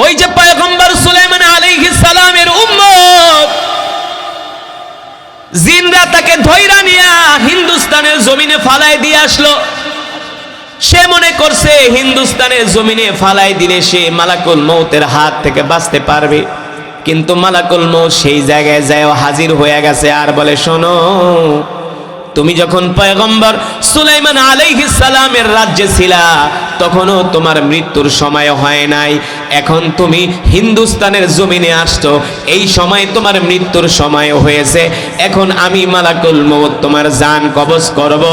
ওই যে পয়গম্বর সুলাইমান আলাইহিস সালামের উম্মত জিনরা তাকে ধইরা নিয়া হিন্দুস্তানের জমিনে ফালাই দিয়ে আসলো। সে মনে করছে হিন্দুস্তানের জমিনে ফালাই দিলে সে মালাকুল মউতের হাত থেকে বাঁচতে পারবে, কিন্তু মালাকুল মউত সেই জায়গায় যায় হাজির হয়ে গেছে আর বলে, শোনো, তুমি যখন পয়গম্বর সুলাইমান আলাইহিস সালামের রাজ্যে ছিলা তখনও তোমার মৃত্যুর সময় হয় নাই, এখন তুমি হিন্দুস্তানের জমিনে আসছো, এই সময় তোমার মৃত্যুর সময় হয়েছে। এখন আমি মালাকুল মউত তোমার জান কবজ করব,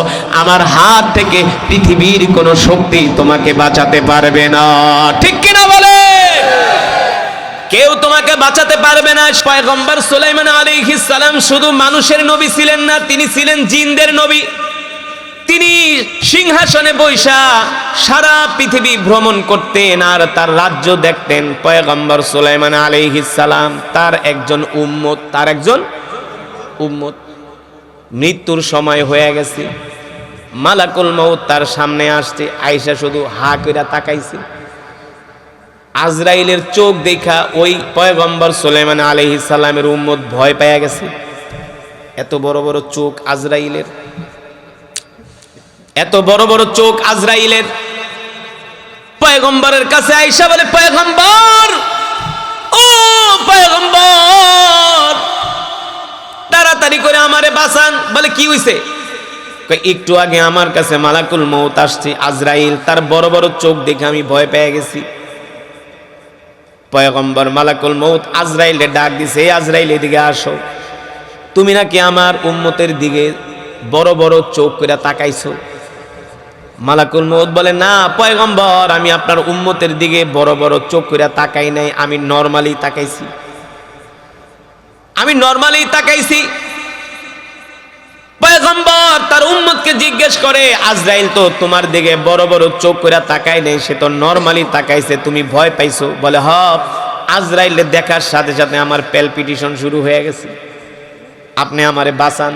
আমার হাত থেকে পৃথিবীর কোনো শক্তি তোমাকে বাঁচাতে পারবে না। ঠিক কিনা বলে? কেউ তোমাকে বাঁচাতে পারবে না। পয়গম্বর সুলাইমান আলাইহিস সালাম শুধু মানুষের নবী ছিলেন না, তিনি ছিলেন জিনদের নবী। তিনি সিংহাসনে বৈশা সারা পৃথিবী ভ্রমণ করতেন আর তার রাজ্য দেখতেন। পয়গম্বর সুলাইমান আলাইহিস সালাম তার একজন উম্মত। মৃত্যুর সময় হয়ে গেছে, মালাকুল মউত তার সামনে আসছে, আয়েশা শুধু হা কইরা তাকাইছে। আজরাইলের চোখ দেখা ওই পয়গম্বর সুলাইমান আলাইহিস সালামের উম্মত ভয় পেয়ে গেছে। এত বড় বড় চোখ আজরাইলের, এত বড় বড় চোখ আজরাইলের। পয়গম্বরের কাছে আয়েশা বলে, পয়গম্বর, ও পয়গম্বর, তাড়াতাড়ি করে আমারে বাঁচান। বলে, কি হইছে? একটু আগে আমার কাছে মালাকুল মউত আসছে, আজরাইল, তার বড় বড় চোখ দেখে আমি ভয় পেয়ে গেছি। পয়গম্বর মালাকুল মউত আজরাইলে ডাক দিছে, আজরাইল এদিকে আসো, তুমি নাকি আমার উম্মতের দিকে বড় বড় চোখ করে তাকাইছো। মালাকুল মউত বলে, না পয়গম্বর, আমি আপনার উম্মতের দিকে বড় বড় চোখ করে তাকাই নাই, আমি নরমালি তাকাইছি। পয়গম্বর তার উম্মতকে জিজ্ঞেস করে, আজরাইল তো তোমার দিকে বড় বড় চোখ করে তাকায় নাই, সে তো নরমালি তাকাইছে, তুমি ভয় পাইছো? বলে, হ, আজরাইলে দেখার সাথে সাথে আমার প্যালপিটেশন শুরু হয়ে গেছে, আপনি আমারে বাঁচান।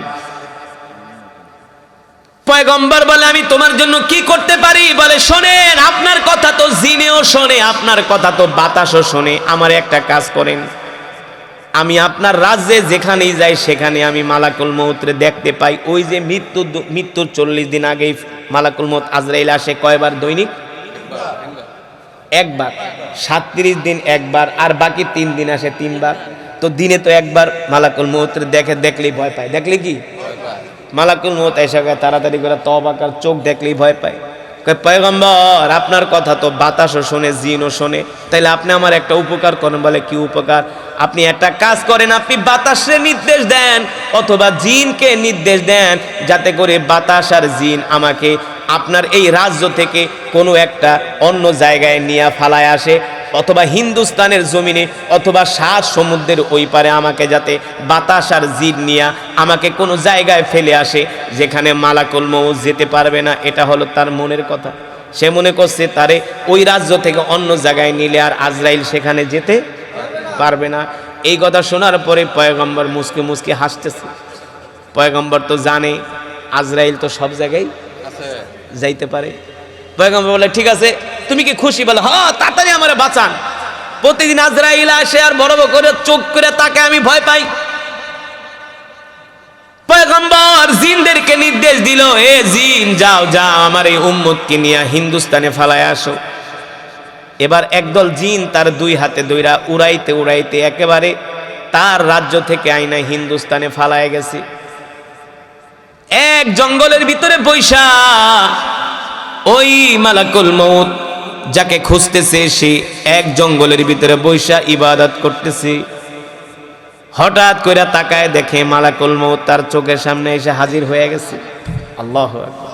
পয়গম্বর বলে, আমি তোমার জন্য কি করতে পারি? বলে, শোনেন, আপনার কথা তো জিনেও শোনে, আপনার কথা তো বাতাসও শোনে, আমার একটা কাজ করেন, আমি আপনার রাজ্যে যেখানেই যাই সেখানে আমি মালাকুল মউতরে দেখতে পাই। ওই যে মৃত্যুর 40 দিন আগেই মালাকুল মউত আজরাইল আসে কয়বার? দৈনিক একবার। 37 দিন একবার, আর বাকি 3 দিন আসে 3 বার। তো দিনে তো একবার মালাকুল মউতরে দেখলেই ভয় পায়। দেখলে কি মালাকুল মউত এসে তাড়াতাড়ি করে তওবা কর, চোখ দেখলেই ভয় পায়। পয়গম্বর, আপনার কথা তো বাতাসও শোনে, জিনও শোনে, তাইলে আপনি আমার একটা উপকার করেন। বলে, কি উপকার? আপনি একটা কাজ করেন, আপনি বাতাসে নির্দেশ দেন অথবা জিনকে নির্দেশ দেন, যাতে করে বাতাস আর জিন আমাকে আপনার এই রাজ্য থেকে কোনো একটা অন্য জায়গায় নিয়ে ফালায় আসে, অথবা হিন্দুস্তানের জমিনে অথবা 7 সমুদ্রের ওই পারে আমাকে যাতে বাতাস আর জিন নিয়ে আমাকে কোনো জায়গায় ফেলে আসে যেখানে মালাকুল মউত যেতে পারবে না। এটা হলো তার মনের কথা। সে মনে করছে তারে ওই রাজ্য থেকে অন্য জায়গায় নিলে আর আজরাইল সেখানে যেতে পারবে না। এই কথা শোনার পরে পয়গম্বর মুসকে হাসতেছে। পয়গম্বর তো জানে আজরাইল তো সব জায়গায় যাইতে পারে। পয়গম্বর বলে, ঠিক আছে, তুমি কি খুশি? বলে, হ্যাঁ, তাড়াতাড়ি আমারে বাঁচান। প্রতিদিন আজরাইল আসে আর বড় বড় করে চোখ করে তাকে আমি ভয় পাই। পয়গম্বর জিনদেরকে নির্দেশ দিল, এ জিন, যাও আমার এই উম্মতকে নিয়ে হিন্দুস্তানে ফালায় আসো। এবার একদল জিন তার 2 হাতে দইরা উড়াইতে একেবারে তার রাজ্য থেকে আইনা হিন্দুস্তানে ফালায় গেছে। এক জঙ্গলের ভিতরে বৈশা ওই মালাকুল মউত যাকে খুঁজতেছে সে এক জঙ্গলের ভিতরে বৈশা ইবাদত করতেছে। হঠাৎ করে তাকায় দেখে মালাকুল মউত তার চোখের সামনে এসে হাজির হয়ে গেছে। আল্লাহু আকবার।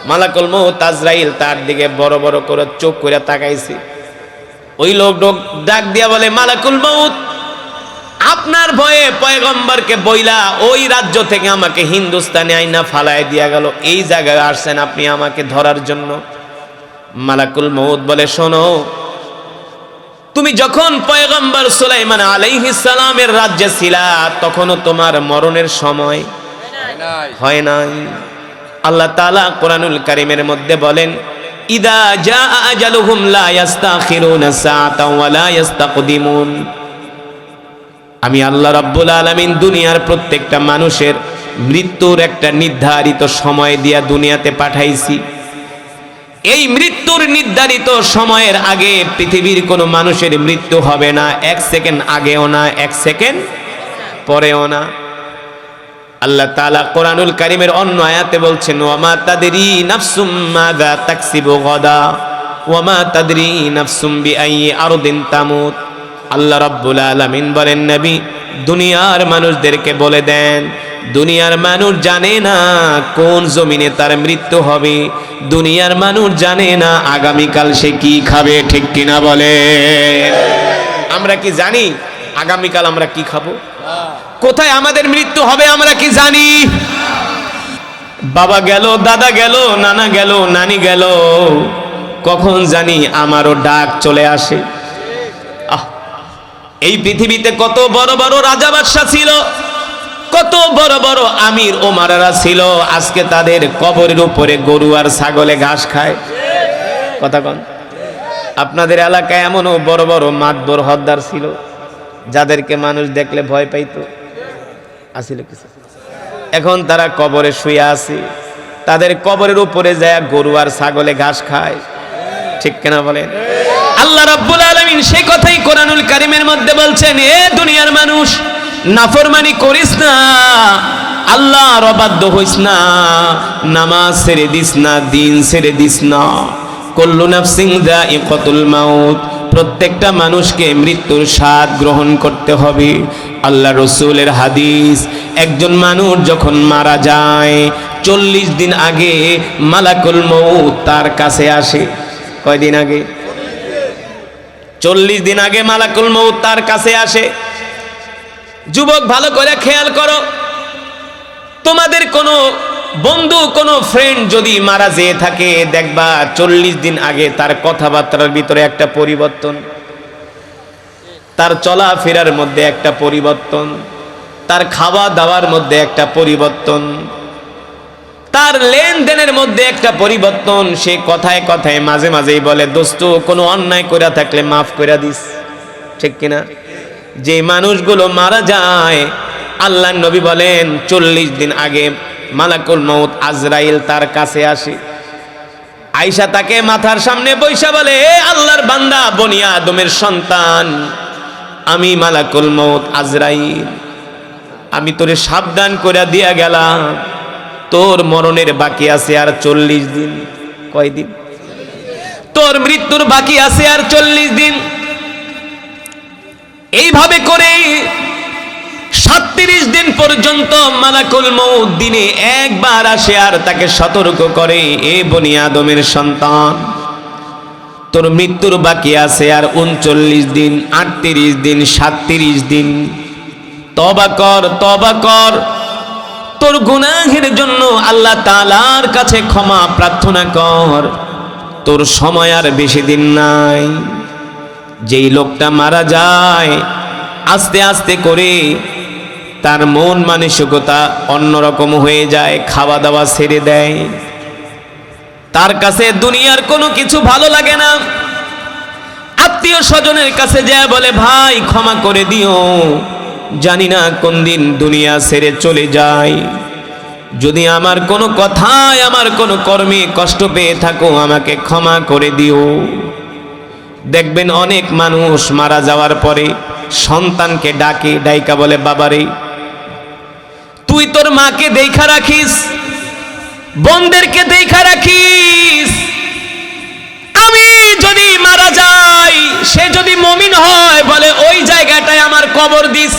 মালাকুল মউত আজরাইল তার দিকে বড় বড় করে চোখ করে তাকাইছে। ওই লোক ডাক দিয়া বলে, মালাকুল মউত, আপনার ভয়ে পয়গম্বরকে বইলা ওই রাজ্য থেকে আমাকে হিন্দুস্তানে আইনা ফালায় দিয়া গেল, এই জায়গায় আসছেন আপনি আমাকে ধরার জন্য। মালাকুল মউত বলে, শোনো, তুমি যখন পয়গম্বর সুলাইমান আলাইহিস সালামের রাজ্যে ছিলা তখনও তোমার মরণের সময় হয় নাই। আল্লাহ তাআলা কোরআনুল কারীমের মধ্যে বলেন, ইদা জা আজালুহুম লা ইস্তাখিরুনা সাআতাও ওয়া লা ইস্তাকদিমুন। আমি আল্লাহ রাব্বুল আলামিন দুনিয়ার প্রত্যেকটা মানুষের মৃত্যুর একটা নির্ধারিত সময় দিয়া দুনিয়াতে পাঠাইছি। এই মৃত্যুর নির্ধারিত সময়ের আগে পৃথিবীর কোনো মানুষের মৃত্যু হবে না, 1 সেকেন্ড আগেও না, 1 সেকেন্ড পরেও না। আল্লাহ তাআলা কোরআনুল কারীমের অন্য আয়াতে বলছেন, ওয়ামা তাদরি নাফসুম মাযা তাকসিবু গাদা ওয়ামা তাদরি নাফসুম বিআইয়ি আরদিন তামুত। আল্লাহ রাব্বুল আলামিন বলেন, নবী দুনিয়ার মানুষদেরকে বলে দেন, দুনিয়ার মানুষ জানে না কোন জমিনে তার মৃত্যু হবে, দুনিয়ার মানুষ জানে না আগামীকাল সে কি খাবে, ঠিক কিনা বলে? আমরা কি জানি আগামীকাল আমরা কি খাবো, কোথায় আমাদের মৃত্যু হবে আমরা কি জানি? বাবা গেল, দাদা গেল, নানা গেল, নানি গেল, কখন জানি আমারও ডাক চলে আসে। এই পৃথিবীতে কত বড় বড় রাজা বাদশা ছিল, কত বড় বড় আমির ওমারারা ছিল, আজকে তাদের কবরের উপরে গরু আর ছাগলে ঘাস খায়। কথা কন। আপনাদের এলাকায় এমনও বড় বড় মাতবর হদ্দার ছিল যাদেরকে মানুষ দেখলে ভয় পাইতো, আসিল কিছু। এখন তারা কবরে শুয়ে আছে, তাদের কবরের উপরে যায় গরু আর ছাগলে ঘাস খায়, ঠিক কিনা বলেন? আল্লাহ রাব্বুল আলামিন সেই কথাই কোরআনুল কারীমের মধ্যে বলছেন, এ দুনিয়ার মানুষ নাফরমানি করিস না, আল্লাহর অবাধ্য হইস না, নামাজ ছেড়ে দিস না, দিন ছেড়ে দিস না। কুল্লু নাফসিন যায়িকাতুল মাউত, প্রত্যেকটা মানুষকে মৃত্যুর স্বাদ গ্রহণ করতে হবে। আল্লাহ রসুলের হাদিস, একজন মানুষ যখন মারা যায় 40 দিন আগে মালাকুল মউত তার কাছে আসে। কয়দিন আগে? 40 দিন আগে মালাকুল মউত তার কাছে আসে। যুবক ভালো করে খেয়াল করো, তোমাদের কোনো বন্ধু কোনো ফ্রেন্ড যদি মারা যেয়ে থাকে, দেখবা 40 দিন আগে তার কথাবার্তার ভিতরে একটা পরিবর্তন, তার চলাফেরার মধ্যে একটা পরিবর্তন, তার খাওয়া দাওয়ার মধ্যে একটা পরিবর্তন, তার লেনদেনের মধ্যে একটা পরিবর্তন। সে কথায় কথায় মাঝে মাঝেই বলে, দোস্ত কোনো অন্যায় করে থাকলে মাফ করে দিস, ঠিক কিনা? যে মানুষগুলো মারা যায়, আল্লাহর নবী বলেন 40 দিন আগে মালাকুল মউত আজরাইল তার কাছে আসে। আয়েশা তাকে মাথার সামনে বৈশা বলে, এ আল্লাহর বান্দা, বনি আদমের সন্তান, আমি মালাকুল মউত আজরাইল, আমি তোরে সাবধান করে দিয়া গেলাম, তোর মরণের বাকি আছে আর 40 দিন। কয়দিন? তোর মৃত্যুর বাকি আছে আর 40 দিন। এইভাবে করে 37 দিন পর্যন্ত মালাকুল মউত দিনে একবার আসে আর তাকে সতর্ক করে, এ বনি আদমের সন্তান, তোর মৃত্যুর বাকি আছে আর 39 দিন, 38 দিন, 37 দিন। তওবা কর, তওবা কর, তোর গুনাহের জন্য আল্লাহ তাআলার কাছে ক্ষমা প্রার্থনা কর, তোর সময় আর বেশি দিন নাই। যেই লোকটা মারা যায়, আস্তে আস্তে করে তার মন মানসিকতা অন্যরকম হয়ে যায়, খাওয়া দাওয়া ছেড়ে দেয়, তার কাছে দুনিয়ার কোনো কিছু ভালো লাগে না। আত্মীয় স্বজনের কাছে যায় বলে, ভাই ক্ষমা করে দিও, জানি না কোন দিন দুনিয়া ছেড়ে চলে যায়, যদি আমার কোনো কথায় আমার কোনো কর্মে কষ্ট পেয়ে থাকো আমাকে ক্ষমা করে দিও। দেখবেন অনেক মানুষ মারা যাওয়ার পরে সন্তানকে ডাকে, ডাইকা বলে, বাবারে তুই তোর মাকে দেখা রাখিস, বোনদেরকে দেখা রাখিস, আমি যদি মারা যাই, সে যদি মুমিন হয় বলে ওই জায়গাটায় আমার কবর দিস,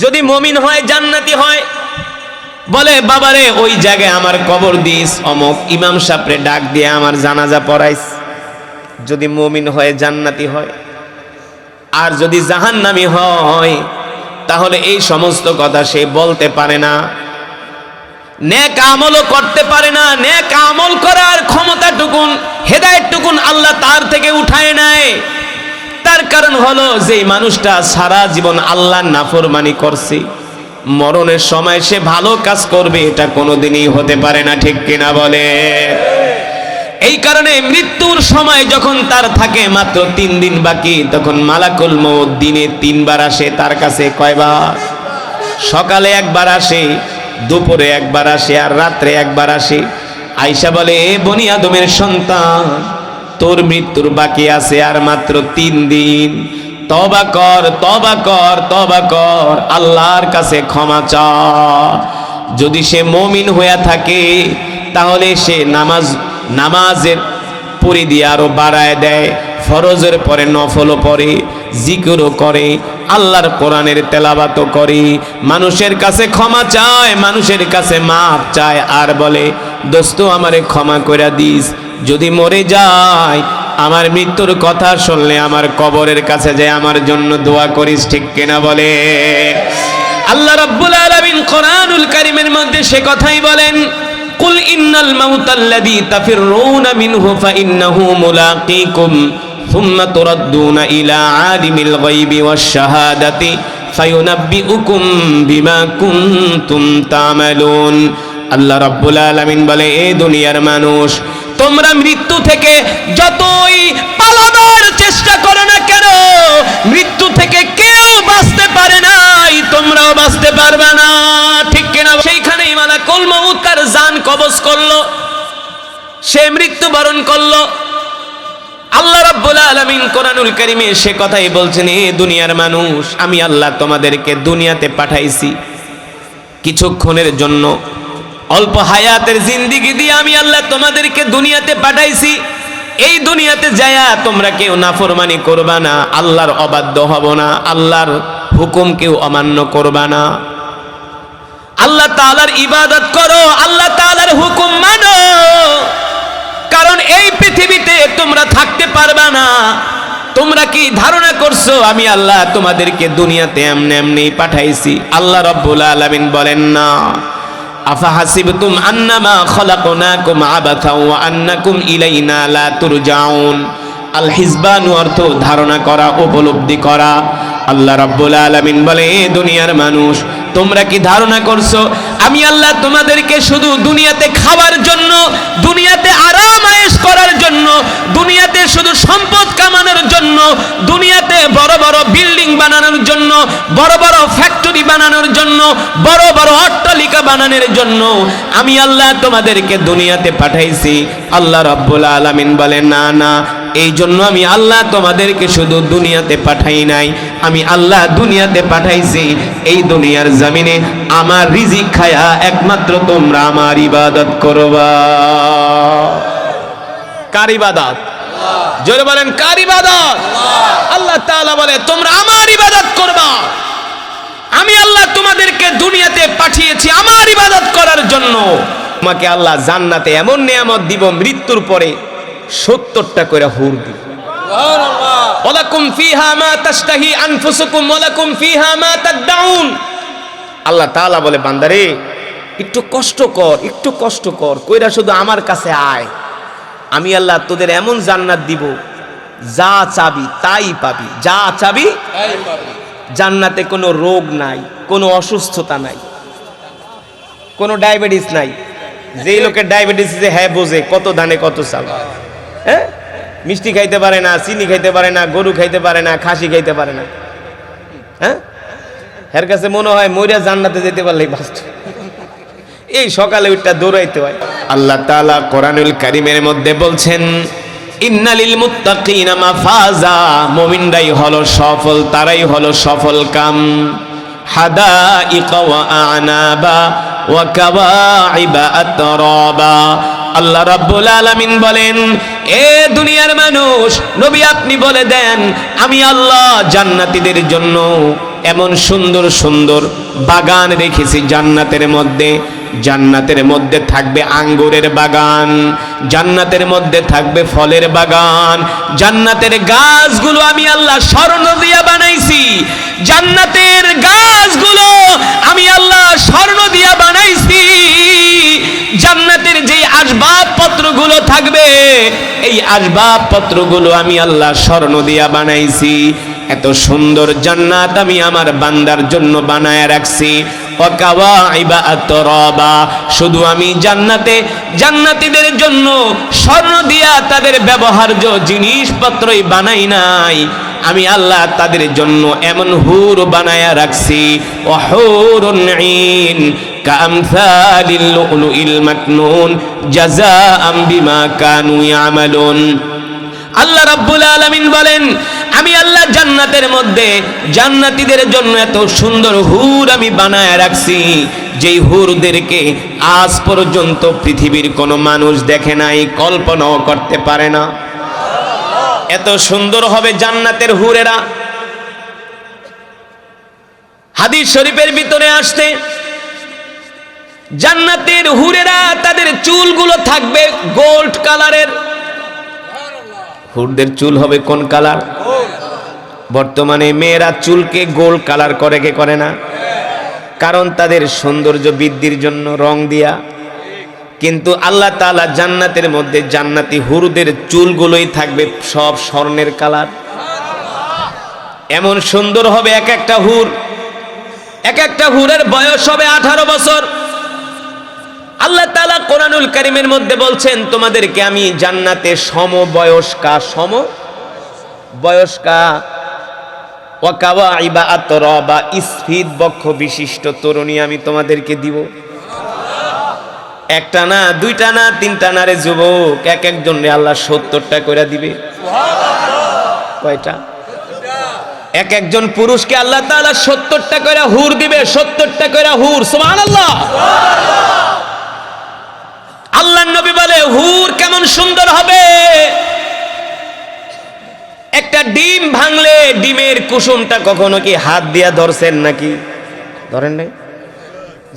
যদি মুমিন হয় জান্নাতি হয় বলে বাবারে ওই জায়গায় আমার কবর দিস, অমুক ইমাম সাহেবরে ডাক দিয়ে আমার জানাজা পড়াইস, যদি মুমিন হয় জান্নাতি হয়। আর যদি জাহান্নামী হয় তাহলে এই সমস্ত কথা সে বলতে পারে না, নেক আমলও করতে পারে না, নেক আমল করার ক্ষমতাটুকুন, হেদায়েতটুকুন আল্লাহ তার থেকে উঠায় নেয়। তার কারণ হলো যে মানুষটা সারা জীবন আল্লাহর নাফরমানি করছে, মরণের সময় সে ভালো কাজ করবে এটা কোনোদিনই হতে পারে না, ঠিক কিনা বলে? এই কারণে মৃত্যুর সময় যখন তার থাকে মাত্র 3 দিন বাকি, তখন মালাকুল মউত দিনে 3 বার আসে তার কাছে। কয়বার? সকালে একবার আসে, দুপুরে একবার আসে, আর রাত্রে একবার আসে। আয়েশা বলে, এ বনি আদমের সন্তান, তোর মৃত্যুর বাকি আছে আর মাত্র 3 দিন। তওবা কর, তওবা কর, তওবা কর, আল্লাহর কাছে ক্ষমা চা। যদি সে মুমিন হয়ে থাকে তাহলে সে নামাজের পরিধি আরো বাড়ায় দেয়, ফরজের পরে নফলও পড়ে, জিকিরও করে, আল্লাহর কোরআনের তেলাওয়াতও করে, মানুষের কাছে ক্ষমা চায়, মানুষের কাছে মাফ চায়, আর বলে, দোস্ত আমারে ক্ষমা করে দিস। যদি মরে যায়, আমার মৃত্যুর কথা শুনলে আমার কবরের কাছে যায় আমার জন্য দোয়া করিস, ঠিক কিনা বলে? আল্লাহ রাব্বুল আলামিন কোরআনুল কারীমের মধ্যে সে কথাই বলেন, কুল ইন্নাল মাউতাল্লাযী তাফিররুনা মিনহু ফাইন্নাহু মুলাকীকুম সুম্মা তুরাদ্দুনা ইলা আলিমিল গায়বি ওয়াশ শাহাদাতি ফায়ুনাব্বিউকুম বিমা কুনতুম তা'মালুন। আল্লাহ রাব্বুল আলামিন বলে, এই দুনিয়ার মানুষ, তোমরা মৃত্যু থেকে যতই পালানোর চেষ্টা করো না কেন, মৃত্যু থেকে কেউ বাঁচতে পারে নাই, তোমরাও বাঁচতে পারবে না, ঠিক কিনা? সেইখানেই মালাকুল মউত তার জান কবজ করলো, সে মৃত্যুবরণ করলো। আল্লাহ রাব্বুল আলামিন কোরআনুল কারীমে সে কথাই বলছেন, এ দুনিয়ার মানুষ, আমি আল্লাহ তোমাদেরকে দুনিয়াতে পাঠাইছি কিছুক্ষণের জন্য, অল্প হায়াতের জিন্দেগি দিয়ে আমি আল্লাহ তোমাদেরকে দুনিয়াতে পাঠাইছি। এই দুনিয়াতে যায়া তোমরা কেউ নাফরমানি করবা না, আল্লাহর অবাধ্য হব না, আল্লাহর হুকুম কেউ অমান্য করবা না, আল্লাহ তাআলার ইবাদত করো, আল্লাহ তাআলার হুকুম মানো। কারণ এই পৃথিবীতে তোমরা থাকতে পারবা না। তোমরা কি ধারণা করছো আমি আল্লাহ তোমাদেরকে দুনিয়াতে এমনি এমনি পাঠাইছি? আল্লাহ রাব্বুল আলামিন বলেন না, আফা হাসিবতুম আন্নামা খলাকনাকুম আবাথা ওয়া আন্নাকুম ইলাইনা লা তুরজাউন। আল হিসবান অর্থ ধারণা করা, উপলব্ধি করা। আল্লাহ রাব্বুল আলামিন বলে, এ দুনিয়ার মানুষ, তোমরা কি ধারণা করছো আমি আল্লাহ তোমাদেরকে শুধু দুনিয়াতে খাওয়ার জন্য, দুনিয়াতে আরাম আয়েশ করার জন্য, দুনিয়াতে শুধু সম্পদ কামানোর জন্য, দুনিয়াতে বড় বড় বিল্ডিং বানানোর জন্য, বড় বড় ফ্যাক্টরি বানানোর জন্য, বড় বড় অট্টালিকা বানানোর জন্য আমি আল্লাহ তোমাদেরকে দুনিয়াতে পাঠাইছি? আল্লাহ রাব্বুল আলামিন বলে, না না, এই জন্য আমি আল্লাহ তোমাদেরকে শুধু দুনিয়াতে পাঠাই নাই, আমি আল্লাহ দুনিয়াতে পাঠাইছি এই দুনিয়ার জমিনে আমার রিজিক খায়া একমাত্র তোমরা আমার ইবাদত করবা। কার ইবাদত? জোরে বলেন, কার ইবাদত? আল্লাহ তাআলা বলে, তোমরা আমার ইবাদত করবা। আমি আল্লাহ তোমাদেরকে দুনিয়াতে পাঠিয়েছি আমার ইবাদত করার জন্য। তোমাকে আল্লাহ জান্নাতে এমন নিয়ামত দিব, মৃত্যুর পরে 70টা করে হুর দিব। সুবহানাল্লাহ। ওয়ালাকুম ফিহা মা তাশতাহি আনফুসুকুম ওয়ালাকুম ফিহা মা তাদউন। আল্লাহ তাআলা বলে, বান্দারে একটু কষ্ট কর, একটু কষ্ট কর, কইরা শুধু আমার কাছে আয়, আমি আল্লাহ তোদের এমন জান্নাত দিব, যা চাবি তাই পাবি, যা চাবি তাই পাবি। জান্নাতে কোনো রোগ নাই, কোনো অসুস্থতা নাই, কোনো ডায়াবেটিস নাই। যেই লোকের ডায়াবেটিস হ্যাঁ বোঝে, কত ধানে কত চাল, হ্যাঁ, মিষ্টি খাইতে পারে না, চিনি খাইতে পারে না, গরু খাইতে পারে না, খাসি খাইতে পারে না, হ্যাঁ, এর কাছে মনে হয় মইরা জান্নাতে যেতে পারলেই বাঁচত। এই সকালে উঠটা দৌড়াইতে হয়। আল্লাহ তাআলা কোরআনুল কারীমের মধ্যে বলছেন, ইন্নালিল মুত্তাকিনা মাফাজা, মুমিনরাই হলো সফল, তারাই হলো সফল কাম। হাদাইকা ওয়া আনাবা ওয়া কাওয়াইবা আতরাবা। আল্লাহ রাব্বুল আলামিন বলেন, এ দুনিয়ার মানুষ, নবী আপনি বলে দেন, আমি আল্লাহ জান্নাতীদের জন্য এমন সুন্দর সুন্দর বাগান রেখেছি জান্নাতের মধ্যে। জান্নাতের মধ্যে থাকবে আঙ্গুরের বাগান, জান্নাতের মধ্যে থাকবে ফলের বাগান, জান্নাতের গাছগুলো আমি আল্লাহ স্বর্ণ দিয়া বানাইছি। জান্নাতের গাছগুলো আমি আল্লাহ স্বর্ণ দিয়া বানাইছি। জান্নাতের যে আসবাবপত্রগুলো থাকবে, এই আসবাবপত্রগুলো আমি আল্লাহ স্বর্ণ দিয়া বানাইছি। এত সুন্দর জান্নাত আমি আমার বান্দার জন্য বানায় রাখছি। ওয়াকাওয়াইবা আতরাবা, শুধু আমি জান্নাতীদের জন্য স্বর্ণ দিয়া তাদের ব্যবহার্য জিনিসপত্রই বানাই নাই, আমি আল্লাহ তাদের জন্য এমন হুর বানায়া রাখছি। ওয়াহুরুন ঈন কামসালিল লুলুইল মাকনুন জাযাআম বিমা কানু ইয়ামালুন। আল্লাহ রাব্বুল আলামিন বলেন, আমি আল্লাহ জান্নাতের মধ্যে জান্নাতীদের জন্য এত সুন্দর হুর আমি বানায় রাখছি, যেই হুরদেরকে আজ পর্যন্ত পৃথিবীর কোনো মানুষ দেখে নাই, কল্পনাও করতে পারে না। এত সুন্দর হবে জান্নাতের হুরেরা। হাদিস শরীফের ভিতরে আসছে, জান্নাতের হুরেরা তাদের চুলগুলো থাকবে গোল্ড কালারের। হুরদের চুল হবে কোন কালার? বর্তমানে মেয়েরা চুলকে গোল্ড কালার করে, কে করে না? কারণ তাদের সৌন্দর্য বৃদ্ধির জন্য রং দিয়া। কিন্তু আল্লাহ তাআলা জান্নাতের মধ্যে জান্নাতি হুরদের চুলগুলোই থাকবে সব স্বর্ণের কালার। এমন সুন্দর হবে এক একটা হুর, এক একটা হুরের বয়স হবে 18 বছর। আল্লাহ তাআলা কোরআনুল কারীমের মধ্যে বলছেন, তোমাদেরকে আমি জান্নাতে সমবয়স্কা ওয়াকাওয়াইবা আতরাবা ইসফিদ বক্ষ বিশিষ্ট তরুণী আমি তোমাদেরকে দিব। একটা না, দুইটা না, তিনটা না রে যুবক, এক একজনে আল্লাহ 70টা করে দিবে। কয়টা? এক একজন পুরুষকে আল্লাহ তাআলা 70টা করে হুর দিবে, 70টা করে হুর। সুবহানাল্লাহ। আল্লাহর নবী বলে, হুর কেমন সুন্দর হবে। একটা ডিম ভাঙলে ডিমের কুসুমটা কখনো কি হাত দিয়া ধরছেন নাকি? ধরেন নাই?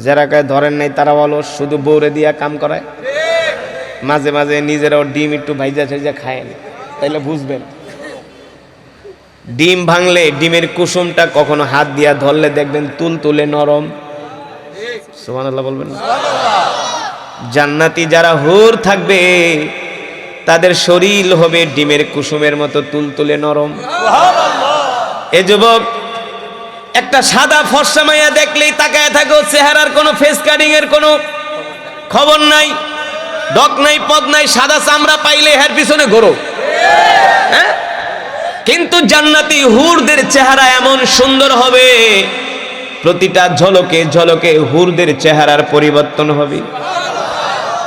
যারা কয় ধরেন নাই তারা বলো শুধু বউরে দিয়া কাম করায়। মাঝে মাঝে নিজেরাও ডিম একটু ভাইজা ভাইজা খায়েন, তাইলে বুঝবেন। ডিম ভাঙলে ডিমের কুসুমটা কখনো হাত দিয়া ধরলে দেখবেন তুলতুলে নরম। সুবহানাল্লাহ বলবেন না? জান্নাতি যারা হুর থাকবে তাদের শরীর হবে ডিমের কুসুমের মতো তুলতুলে নরম। এ যুবক, একটা সাদা ফর্সা মাইয়া দেখলেই তাকায় থাকো, চেহারার কোনো ফেস কাটিং এর কোনো খবর নাই, ডক নাই, পদ নাই, সাদা চামড়া পাইলে এর পিছনে ঘোরো। হ্যাঁ, কিন্তু জান্নাতি হুরদের চেহারা এমন সুন্দর হবে, প্রতিটা ঝলকে ঝলকে হুরদের চেহারার পরিবর্তন হবে।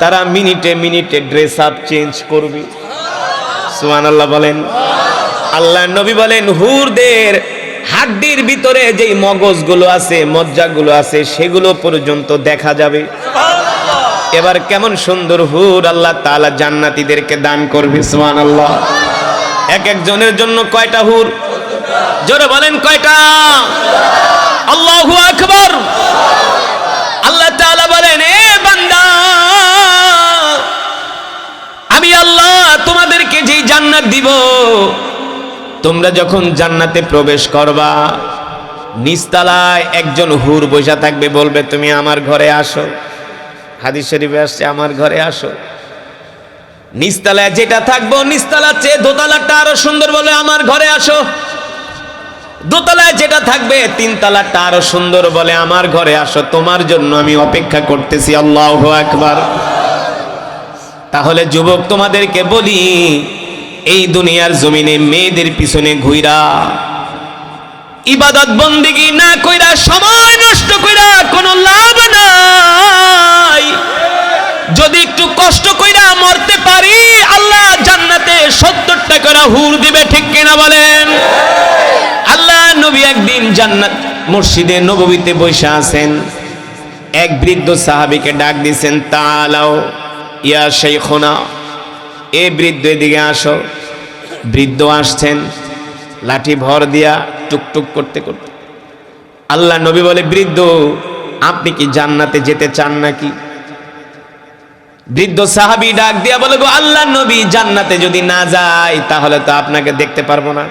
তারা মিনিটে মিনিটে ড্রেস আপ চেঞ্জ করবে। সুবহানাল্লাহ বলেন। আল্লাহ নবী বলেন, হুরদের হাড্ডির ভিতরে যেই মগজগুলো আছে, মজ্জাগুলো আছে, সেগুলো পর্যন্ত দেখা যাবে। এবার কেমন সুন্দর হুর আল্লাহ তাআলা জান্নাতীদেরকে দান করবে। সুবহানাল্লাহ। এক একজনের জন্য কয়টা হুর? জোরে বলেন কয়টা? আল্লাহু আকবার। আল্লাহ তাআলা বলেন, এ বান্দা, আমি আল্লাহ তোমাদেরকে যেই জান্নাত দিব, তোমরা যখন জান্নাতে প্রবেশ করবা, নিচতলায় একজন হুর বসা থাকবে, বলবে তুমি আমার ঘরে আসো। হাদিস শরীফে আসছে, আমার ঘরে আসো। নিচতলায় যেটা থাকবো, নিচতলার চেয়ে দোতলাটা আরো সুন্দর, বলে আমার ঘরে আসো। দোতলায় যেটা থাকবে, তিনতলাটা আরো সুন্দর, বলে আমার ঘরে আসো, তোমার জন্য আমি অপেক্ষা করতেছি। আল্লাহু আকবার। তাহলে যুবক, তোমাদেরকে বলি, এই দুনিয়ার জমিনে মেয়েদের পিছনে ঘুইরা ইবাদত বন্দেগী না কইরা, সময় নষ্ট কইরা কোনো লাভ নাই। যদি একটু কষ্ট কইরা মরতে পারি, আল্লাহ জান্নাতে 70টা করে হুর দিবে। ঠিক কিনা বলেন? আল্লাহ নবী একদিন জান্নাত মসজিদে নববীতে বসে আছেন, এক বৃদ্ধ সাহাবীকে ডাক দিয়েছেন, তাআলাও ইয়া শাইখুনা, এ বৃদ্ধ এদিকে আসো। বৃদ্ধ আসছেন, লাঠি ভর দিয়া টুকটুক করতে করতে। আল্লাহ নবী বলে, বৃদ্ধ, আপনি কি জান্নাতে যেতে চান নাকি? বৃদ্ধ সাহাবী ডাক দিয়া বলে, গো আল্লাহ নবী, জান্নাতে যদি না যাই তাহলে তো আপনাকে দেখতে পারবো না।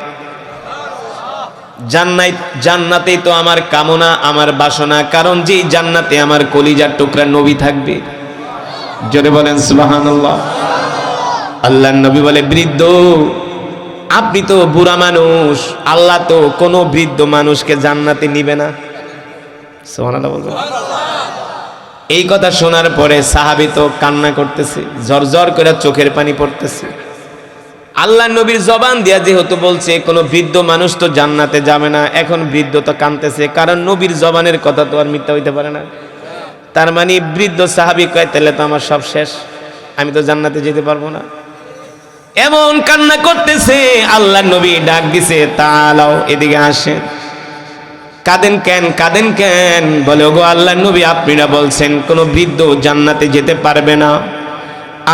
জান্নাতেই তো আমার কামনা, আমার বাসনা, কারণ যেই জান্নাতে আমার কলিজার টুকরা নবী থাকবে। জোরে বলেন সুবহানাল্লাহ। আল্লাহর নবী বলে, বৃদ্ধ, আপনি তো বুড়া মানুষ, আল্লাহ তো কোনো বৃদ্ধ মানুষকে জান্নাতে নিবে না। সুবহানাল্লাহ বলবেন। এই কথা শোনার পরে সাহাবী তো কান্না করতেছে, ঝরঝর করে চোখের পানি পড়তেছে। আল্লাহ নবীর জবান দিয়া যেহেতু বলছে কোনো বৃদ্ধ মানুষ তো জান্নাতে যাবে না, এখন বৃদ্ধ তো কাঁদতেছে, কারণ নবীর জবানের কথা তো আর মিথ্যা হইতে পারে না। তার মানে বৃদ্ধ সাহাবী কয় তাহলে তো আমার সব শেষ, আমি তো জান্নাতে যেতে পারবো না। এমন কান্না করতেছে, আল্লাহ নবী ডাক দিছে, তাআলাও এদিকে আসেন। কাঁদেন কেন, কাঁদেন কেন? বলে ওগো আল্লাহ নবী, আপনারা বলছেন কোনো বৃদ্ধ জান্নাতে যেতে পারবে না,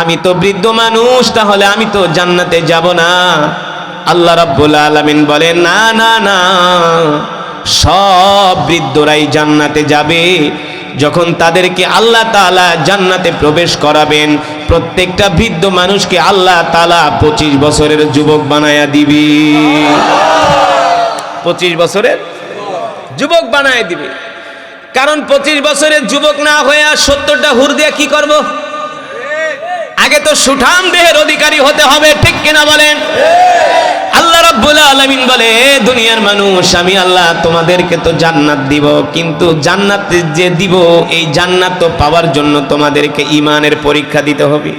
আমি তো বৃদ্ধ মানুষ, তাহলে আমি তো জান্নাতে যাব না। আল্লাহ রাব্বুল আলামিন বলে না না না, সব বৃদ্ধরাই জান্নাতে যাবে। যখন তাদেরকে আল্লাহ তাআলা জান্নাতে প্রবেশ করাবেন, প্রত্যেকটা বৃদ্ধ মানুষকে আল্লাহ তাআলা 25 বছরের যুবক বানায়া দিবে। 25 বছরের যুবক বানায় দিবে। কারণ 25 বছরের যুবক না হয়ে 70টা হুর দিয়ে কি করব? আগে তো সুঠাম দেহের অধিকারী হতে হবে, ঠিক কিনা বলেন? আল্লাহ রাব্বুল আলামিন বলে, দুনিয়ার মানুষ, আমি আল্লাহ তোমাদেরকে তো জান্নাত দিব, কিন্তু জান্নাত যে দিব, এই জান্নাত তো পাওয়ার জন্য তোমাদেরকে ঈমানের পরীক্ষা দিতে হবে।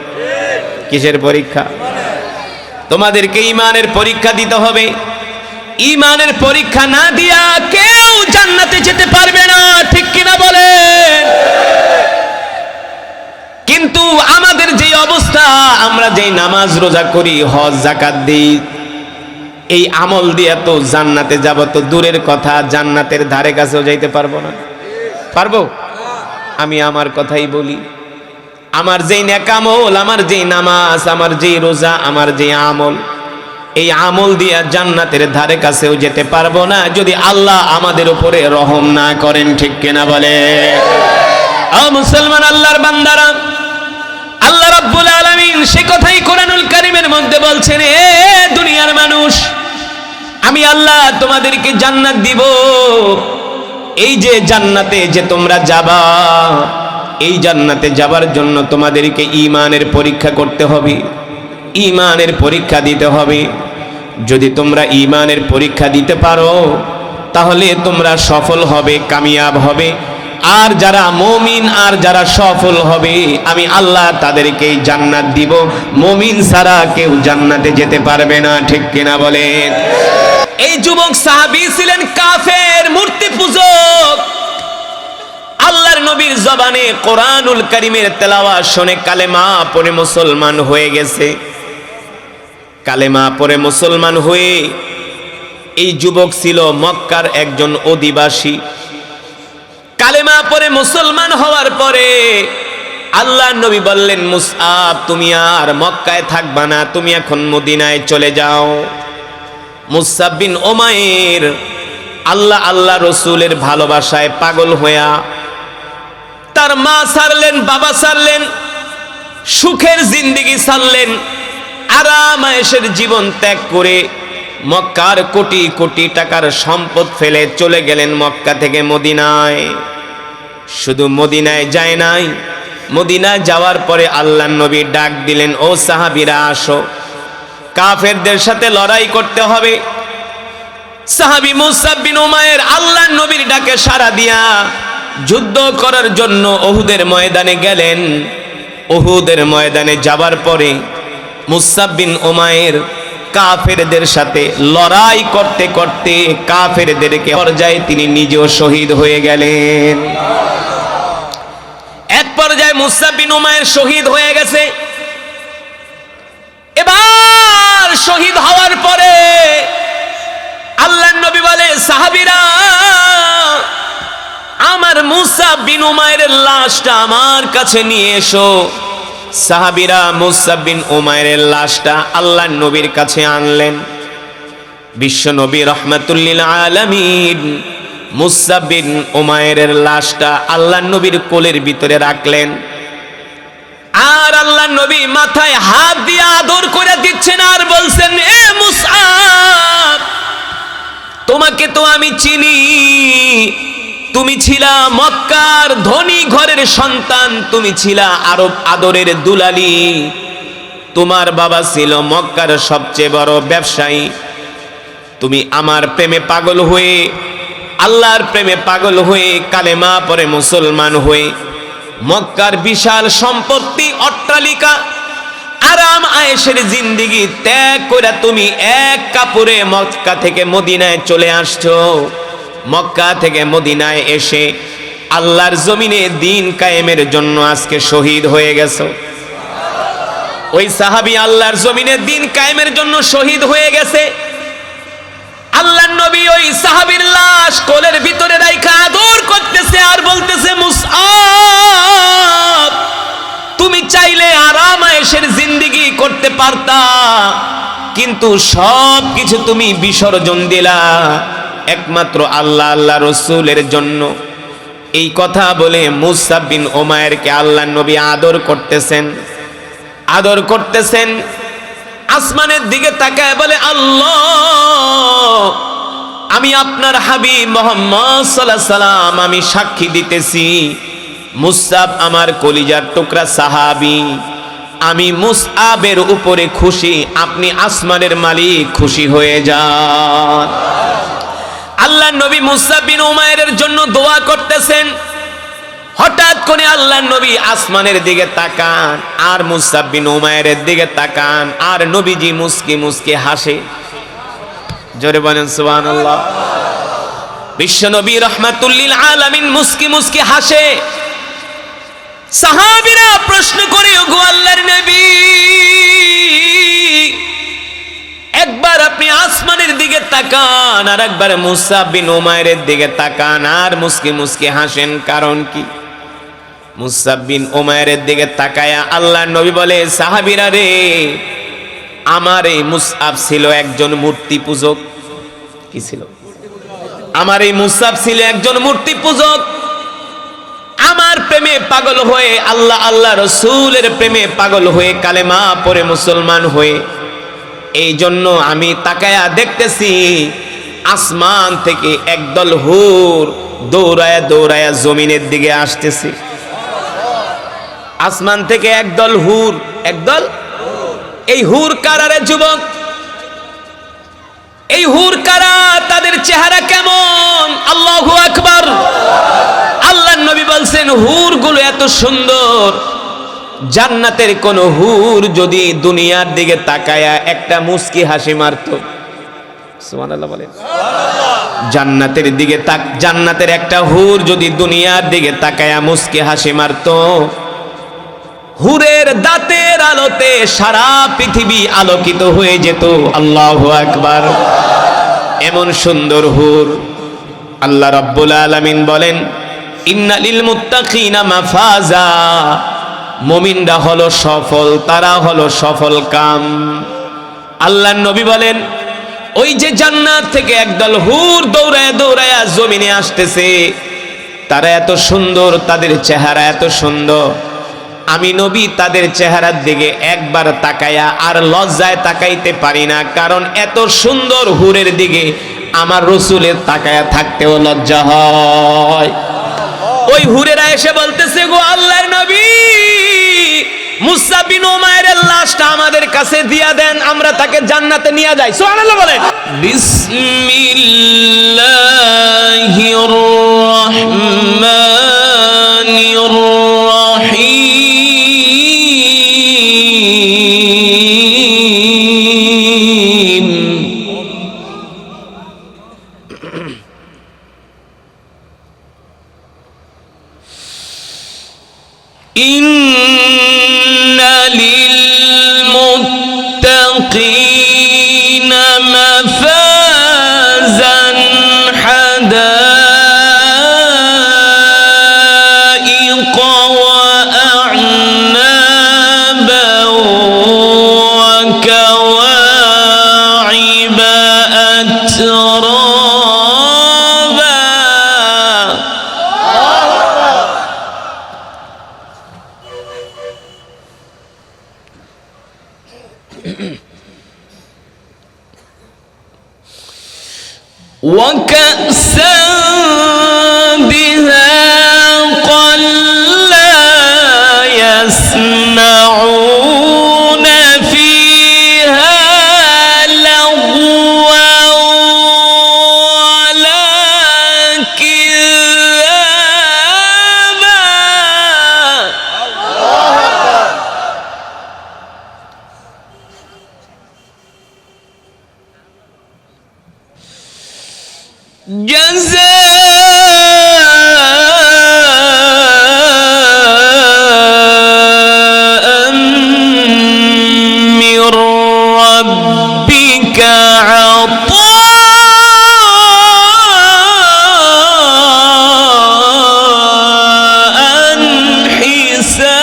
কিসের পরীক্ষা? তোমাদেরকে ঈমানের পরীক্ষা দিতে হবে। ঈমানের পরীক্ষা না দিয়া কেউ জান্নাতে যেতে পারবে না, ঠিক কিনা বলেন? কিন্তু আমাদের যে অবস্থা, আমরা যেই নামাজ রোজা করি, হজ যাকাত দিই, এই আমল দিয়ে তো জান্নাতে যাব তো দূরের কথা, জান্নাতের ধারে কাছেও যাইতে পারবো না। পারবো? আমি আমার কথাই বলি, আমার যেই নেক আমল, আমার যেই নামাজ, আমার যেই রোজা, আমার যেই আমল, এই আমল দিয়ে জান্নাতের ধারে কাছেও যেতে পারবো না যদি আল্লাহ আমাদের উপরে রহম না করেন, ঠিক কিনা বলে? ও মুসলমান, আল্লাহর বান্দারা, আল্লাহ রাব্বুল আলামিন সে কথাই কোরআনুল কারীমের মধ্যে বলছেন, এ দুনিয়ার মানুষ, আমি আল্লাহ তোমাদেরকে জান্নাত দিব। এই যে জান্নাতে যে তোমরা যাবা, এই জান্নাতে যাবার জন্য তোমাদেরকে ঈমানের পরীক্ষা করতে হবে, ঈমানের পরীক্ষা দিতে হবে। যদি তোমরা ঈমানের পরীক্ষা দিতে পারো, তাহলে তোমরা সফল হবে, কামিয়াব হবে। আর যারা মুমিন আর যারা সফল হবে, আমি আল্লাহ তাদেরকে জান্নাত দিব। মুমিন ছাড়া কেউ জান্নাতে যেতে পারবে না, ঠিক কিনা বলেন? এই যুবক সাহাবী ছিলেন কাফের, মূর্তি পূজক। আল্লাহর নবীর জবানে কোরআনুল কারীমের তেলাওয়াত শুনে কালেমা পড়ে মুসলমান হয়ে গেছে। কালেমা পড়ে মুসলমান হয়ে, এই যুবক ছিল মক্কার একজন অধিবাসী। কালেমা পড়ে মুসলমান হওয়ার পরে আল্লাহ নবী বললেন, মুসআব, তুমি আর মক্কায় থাকবা না, তুমি এখন মদিনায় চলে যাও। মুসআব বিন উমাইর আল্লাহ রসুলের ভালোবাসায় পাগল হইয়া তার মা ছাড়লেন, বাবা ছাড়লেন, সুখের জিন্দেগি ছাড়লেন, আরাম আয়েশের জীবন ত্যাগ করে মক্কার কোটি কোটি টাকার সম্পদ ফেলে চলে গেলেন মক্কা থেকে মদিনায়। শুধু মদিনায় যায় নাই, মদিনায় যাওয়ার পরে আল্লাহর নবী ডাক দিলেন, ও সাহাবীরা আসো, কাফেরদের সাথে লড়াই করতে হবে। সাহাবী মুসআব বিন উমাইর আল্লাহর নবীর ডাকে সাড়া দিয়া যুদ্ধ করার জন্য উহুদের ময়দানে গেলেন। উহুদের ময়দানে যাবার পরে মুসআব বিন উমাইর কাফেরদের সাথে লড়াই করতে করতে কাফেরদেরকে পর্যায়ে তিনি নিজেও শহীদ হয়ে গেলেন। এক পর্যায়ে মুসআব বিন উমাইর শহীদ হয়ে গেছে। এবার শহীদ হওয়ার পরে আল্লাহর নবী বলে, সাহাবীরা, আমার মুসআব বিন উমাইরের লাশটা আমার কাছে নিয়ে এসো। সাহাবীরা মুসআব বিন উমাইরের লাশটা আল্লাহর নবীর কাছে আনলেন। বিশ্ব নবী রাহমাতুল লিল আলামিন মুসআব বিন উমাইরের লাশটা আল্লাহর নবীর কোলের ভিতরে রাখলেন। আর আল্লাহর নবী মাথায় হাত দিয়ে আদর করে দিচ্ছেন আর বলছেন, এ মুসআব, তোমাকে তো আমি চিনি, তুমি ছিলা মক্কার ধনী ঘরের সন্তান, তুমি ছিলা আরব আদরের দুলালি, তোমার বাবা ছিল মক্কার সবচেয়ে বড় ব্যবসায়ী, তুমি আমার প্রেমে পাগল হয়ে, আল্লাহর প্রেমে পাগল হয়ে, কালেমা পড়ে মুসলমান হয়ে, মক্কার বিশাল সম্পত্তি, অট্টালিকা, আরাম আয়েশের জিন্দেগি ত্যাগ করে তুমি এক কাপড়ে মক্কা থেকে মদিনায় চলে আসছো। মক্কা থেকে মদিনায় এসে আল্লাহর জমিনে দিন কায়েমের জন্য আজকে শহীদ হয়ে গেছো। ওই সাহাবী আল্লাহর জমিনে দিন কায়েমের জন্য শহীদ হয়ে গেছে। আল্লাহর নবী ওই সাহাবীর লাশ কোলের ভিতরে রাইখা আদর করতেছে আর বলতেছে, মুসআব, তুমি চাইলে আরাম আয়েশের জিন্দেগি করতে পারতা, কিন্তু সব কিছু তুমি বিসর্জন দিলা একমাত্র আল্লাহ আল্লাহ রসুলের জন্য। এই কথা বলে মুসআব বিন উমাইরকে আল্লাহর নবী আদর করতেছেন, আদর করতেছেন। আসমানের দিকে তাকায় বলে, আল্লাহ, আমি আপনার হাবিব মুহাম্মদ সাল্লাল্লাহু আলাইহি সাল্লাম, আমি সাক্ষী দিতেছি মুসআব আমার কলিজার টুকরা সাহাবী, আমি মুসআবের উপরে খুশি, আপনি আসমানের মালিক খুশি হয়ে যান। আল্লাহর নবী মুসআব বিন উমাইরের জন্য দোয়া করতেছেন। হঠাৎ করে আল্লাহর নবী আসমানের দিকে তাকান আর মুসআব বিন উমাইরের দিকে তাকান, আর নবীজি মুস্কি মুস্কি হাসে। জোরে বলেন সুবহানাল্লাহ। বিশ্ব নবী রাহমাতুল লিল আলামিন মুস্কি মুস্কি হাসে। সাহাবীরা প্রশ্ন করে, ওগো আল্লাহর নবী, একবার আপনি আসমানের দিকে তাকান আর একবার মুসআব বিন উমাইরের দিকে তাকান আর মুস্কি মুস্কি হাসেন, কারণ কি? মুসআব বিন উমাইরের দিকে তাকায়া আল্লাহর নবী বলে, সাহাবীরা রে, আমার এই মুসআব ছিল একজন মূর্তি পূজক। কি ছিল? আমার এই মুসআব ছিল একজন মূর্তি পূজক। আমার প্রেমে পাগল হয়ে, আল্লাহ আল্লাহ রসুলের প্রেমে পাগল হয়ে, কালেমা পড়ে মুসলমান হয়ে, এই জন্য আমি তাকায়া দেখতেছি আসমান থেকে একদল হুর দৌড়ায়া দৌড়ায়া জমিনের দিকে আসতেছে। আসমান থেকে একদল হুর, একদল। এই হুর কারারে যুবক? এই হুর কারা? তাদের চেহারা কেমন? আল্লাহু আকবার। আল্লাহর নবী বলছেন, হুর গুলো এত সুন্দর, জান্নাতের কোন হুর যদি দুনিয়ার দিকে তাকায়া একটা মুস্কি হাসি মারত, সুবহানাল্লাহ বলেন, জান্নাতের দিকে জান্নাতের একটা হুর যদি দুনিয়ার দিকে তাকায়া মুস্কি হাসি মারত, হুরের দাঁতের আলোতে সারা পৃথিবী আলোকিত হয়ে যেত। আল্লাহু আকবার। এমন সুন্দর হুর। আল্লাহ রাব্বুল আলামিন বলেন, ইন্না লিল মুত্তাকিনা মাফাজা, মুমিনরা হলো সফল, তারা হলো সফল কাম। আল্লাহর নবী বলেন, ওই যে জান্নাত থেকে একদল হুর দৌড়ায় দৌড়ায় জমিনে আসতেছে, তারা এত সুন্দর, তাদের চেহারা এত সুন্দর, আমি নবী তাদের চেহারার দিকে একবার তাকায়া আর লজ্জায় তাকাইতে পারি না, কারণ এত সুন্দর হুরের দিকে আমার রসুলের তাকায়া থাকতেও লজ্জা হয়। ওই হুরেরা এসে বলতেছে, গো আল্লাহর নবী, মুসআব বিন উমাইরের লাশটা আমাদের কাছে দিয়া দেন, আমরা তাকে জান্নাতে নিয়ে যাই। সুবহানাল্লাহ বলেন। বিসমিল্লাহির রাহমানির রাহিম। ইন্না লিল মুত্তাকিনা মাফাজান হাদাইকা ওয়া আ'নাবান ওয়া কাওয়াইবা আতরাবা। وكأسا دهاقا لا يسمعون جزاء من ربك عطاء حسابا.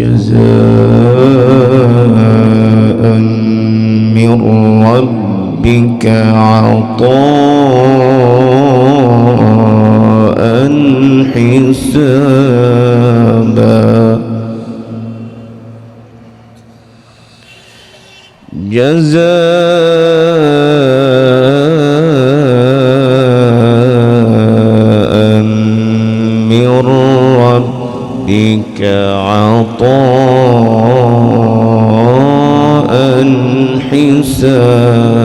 جزاء من ربك عطاء حسابا. جزاء من ربك عطاء حسابا.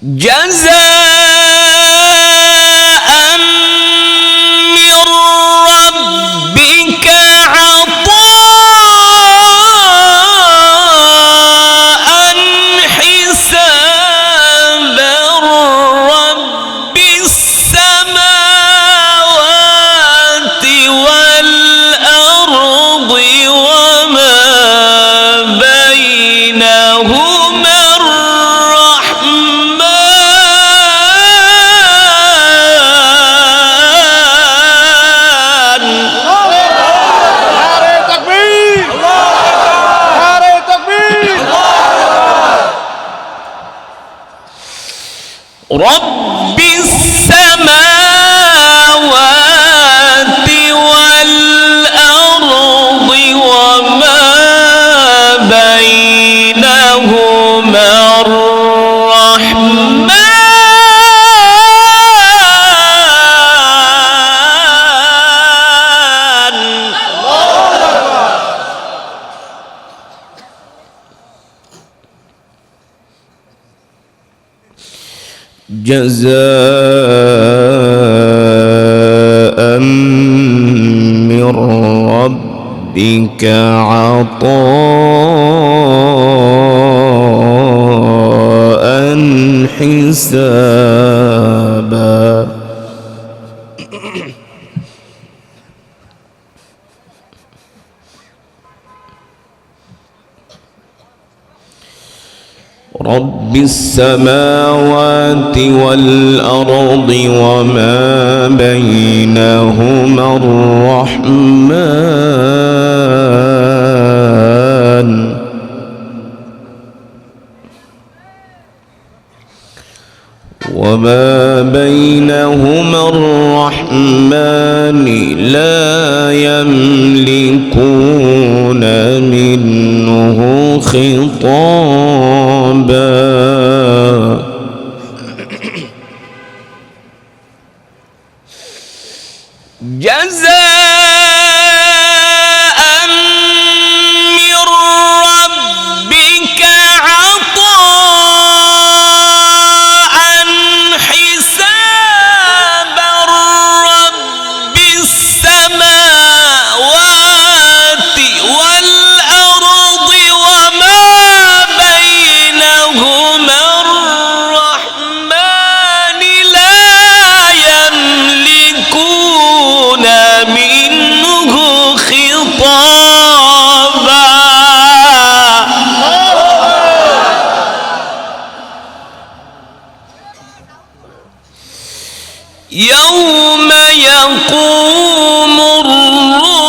جزاء من ربك عطاء حسابا. رب السماوات والأرض وما بينهما رب السماوات والأرض وما بينهما الرحمن. جزاء من ربك عطاء حسابا. رب السماوات والأرض وما بينهما الرحمن. وما بينهما الرحمن لا يملكون منه خطابا. جزاء من ربك عطاء حسابا. رب السماوات والأرض وما بينهما الرحمن لا يملكون منه خطابا. يوم يقوم الروح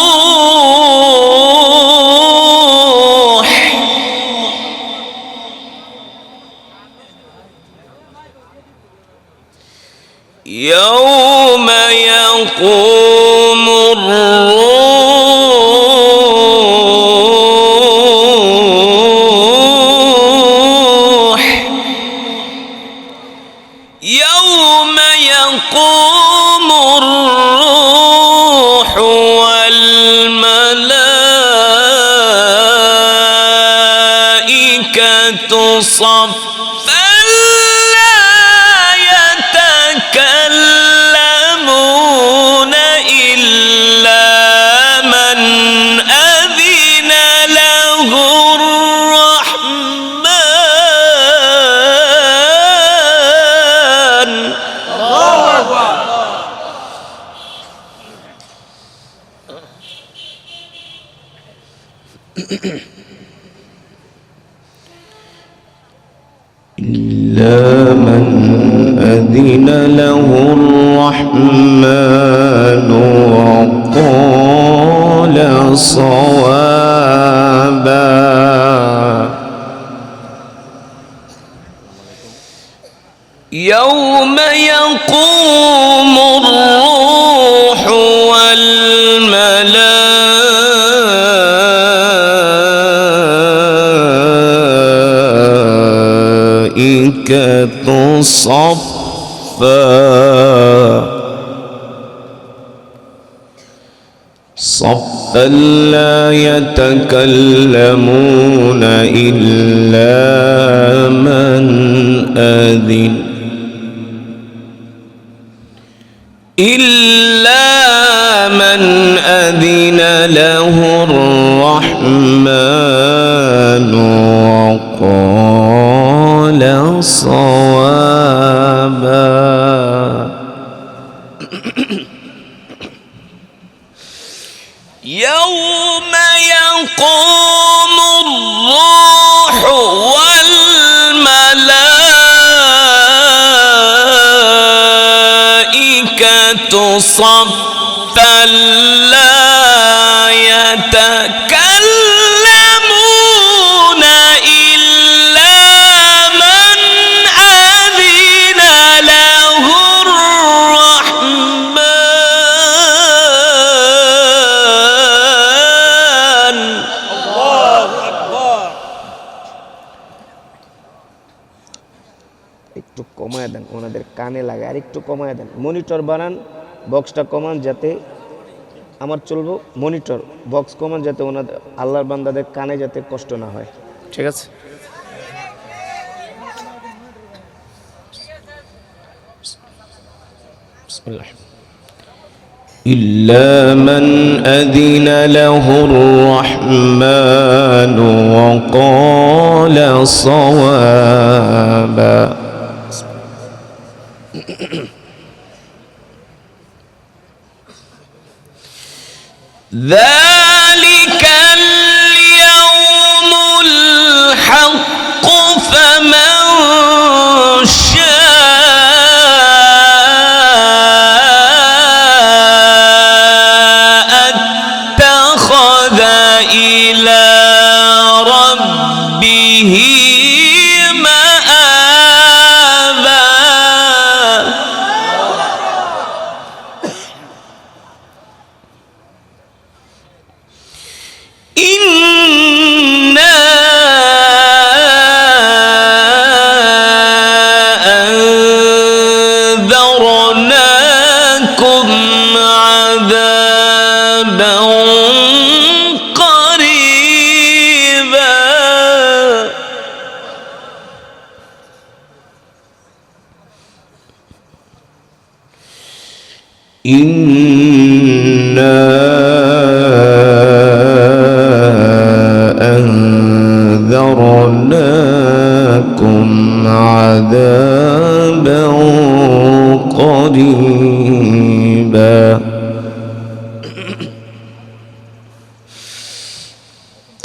يوم يقوم الروح يوم يقوم الروح والملائكة صفا لا يتكلمون إلا من أذن له الرحمن. إلا من أذن له الرحمن وقال صوابا. يوم يقوم الروح والملائكة صفا لا يتكلمون إلا من أذن له الرحمن وقال صوابا. يوم يقوم الروح والملائكة صفا لا يتكلمون إلا من أذن له الرحمن. الله أكبر. একটু কমায় দেন, ওনাদের কানে লাগে, আর একটু কমায় দেন। মনিটর বানান, বক্সটা কমান, যাতে আমার চলবো। মনিটর বক্স কমান, যাতে ওনাদের আল্লাহর বান্দাদের কানে যাতে কষ্ট না হয়। ঠিক আছে? বিসমিল্লাহ। إلا من أذن له الرحمن وقال صوابا. ذلك اليوم الحق فمن شاء اتخذ إلى ربه مآبا. إنا أنذرناكم عذابا قريبا. إنا أنذرناكم عذابا قريبا.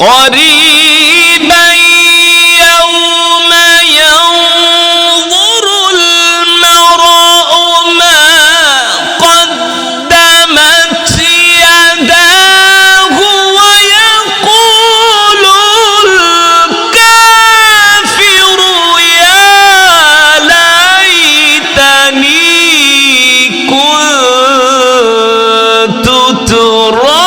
قريبا يوم ينظر المرء ما قدمت يداه ويقول الكافر يا ليتني كنت ترابا.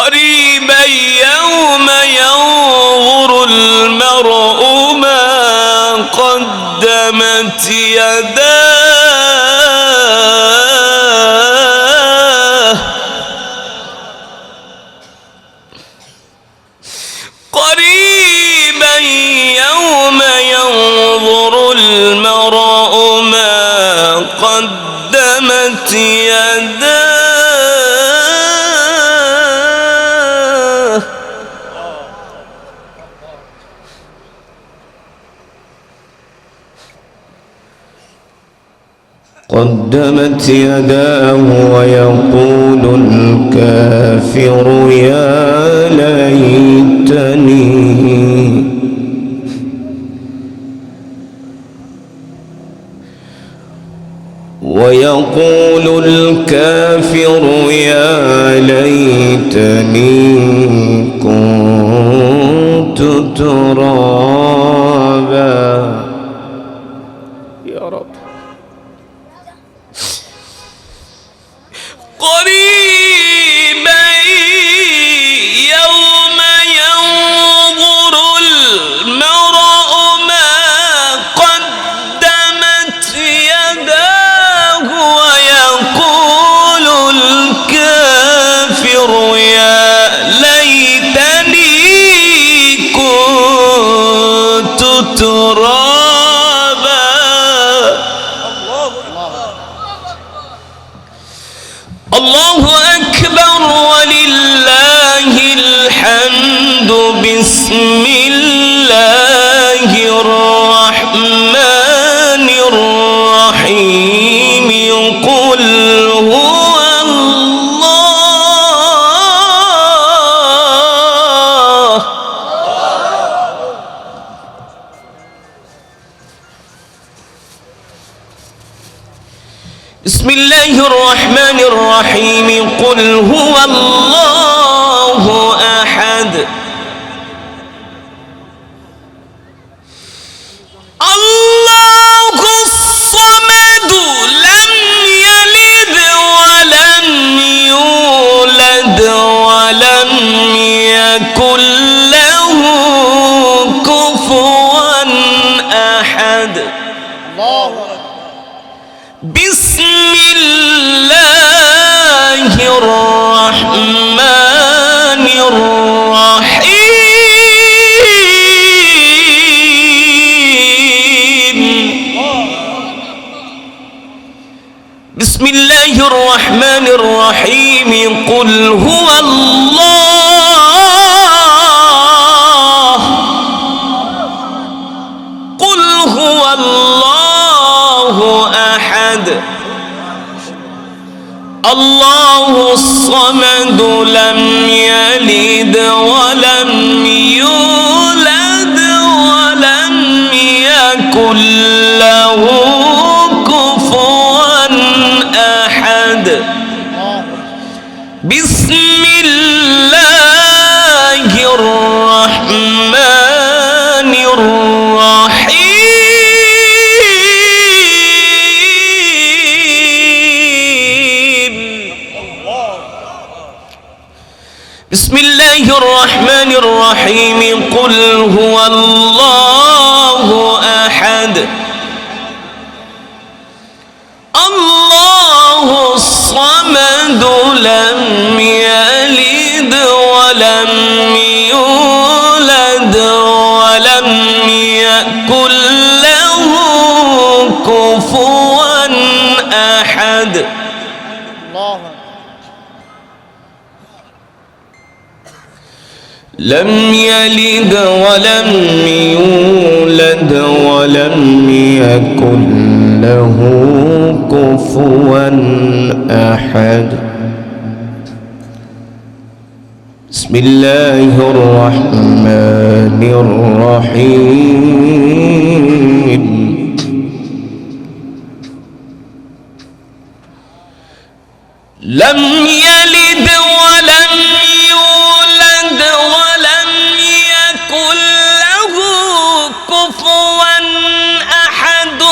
قريبا يوم ينظر المرء ما قدمت يداه قريبا يوم ينظر المرء ما قدمت يداه قدمت يداه ويقول الكافر يا ليتني ويقول الكافر يا ليتني كنت ترابا. يا رب قريبا يوم ينظر المرء ما قدمت يداه ويقول الكافر يا ليتني كنت ترابا. الله أكبر ولله الحمد. بسم الله الرحمن الرحيم. قل هو الله. بسم الله الرحمن الرحيم. قل هو الله أحد الله الصمد لم يلد ولم يولد ولم يكن له كفوا أحد. بسم الله الرحمن الرحيم. بسم الله الرحمن الرحيم. قل هو الله. قل هو الله أحد الله الصمد لم يلد ولم يولد ولم يكن له كفوا أحد. بسم الله الرحمن الرحيم. بسم الله الرحمن الرحيم. قل هو الله أحد الله الصمد لم يلد ولم يولد ولم يكن له كفوا أحد. لم يلد ولم يولد ولم يكن له كفوا أحد بسم الله الرحمن الرحيم لم يلد ولم يولد ولم يكن له كفوا أحد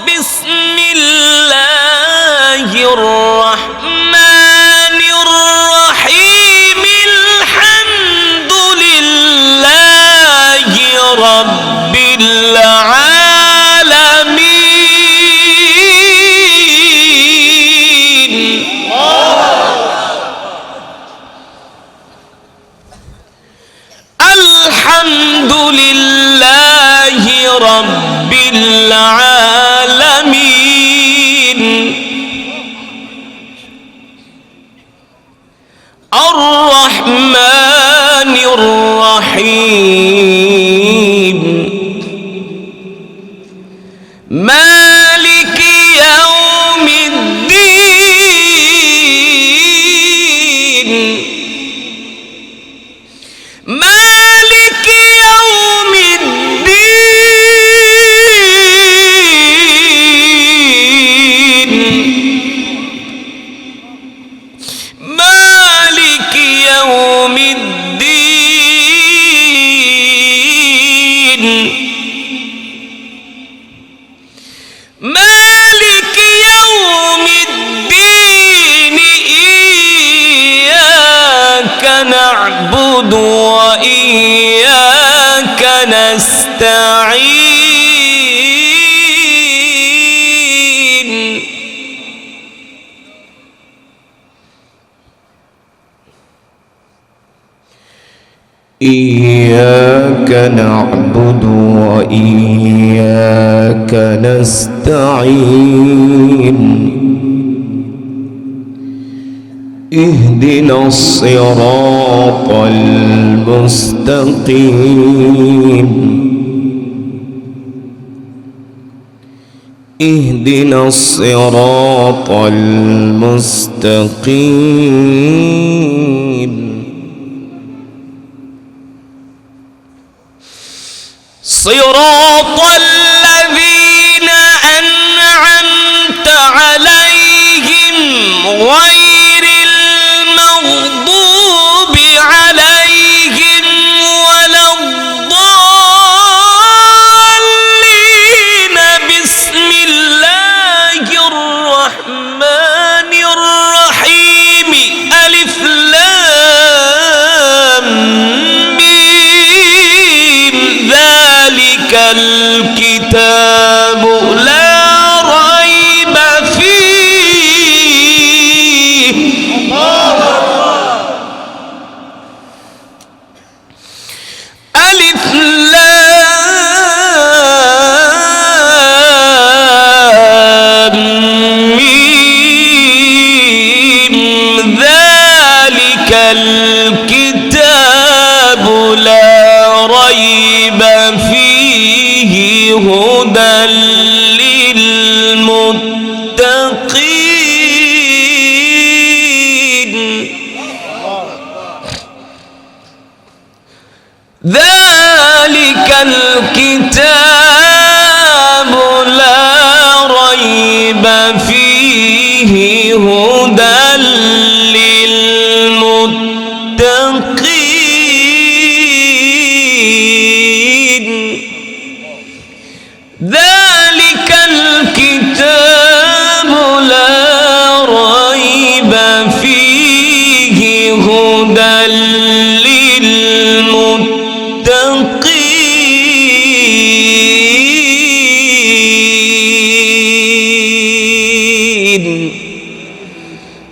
بسم الله الرحمن الرحيم الحمد لله رب العالمين الحمد لله رب العالمين الرحمن الرحيم مالك يوم الدين مالك يوم الدين مالك يوم الدين مالك يوم الدين إياك نعبد وإياك نستعين إياك نعبد وإياك نستعين اهدنا الصراط المستقيم اهدنا الصراط المستقيم صراط الذين أنعمت عليهم غير المغضوب عليهم ولا الضالين بسم الله الرحمن الرحيم ألف لام ميم ذلك الكتاب لا ريب فيه ألف لام ميم ذلك الكتاب لا ريب فيه هدى للمتقين ذلك الكتاب لا ريب فيه هدى للمتقين ذلك الكتاب لا ريب فيه هدى للمتقين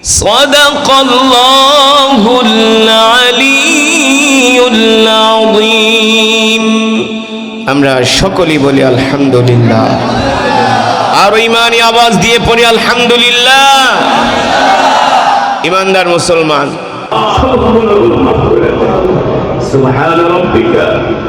صدق الله العلي العظيم আমরা সকলেই বলি আলহামদুলিল্লাহ আর ঈমানি আওয়াজ দিয়ে পড়ি আলহামদুলিল্লাহ ইমানদার মুসলমান সুবহান রাব্বিকা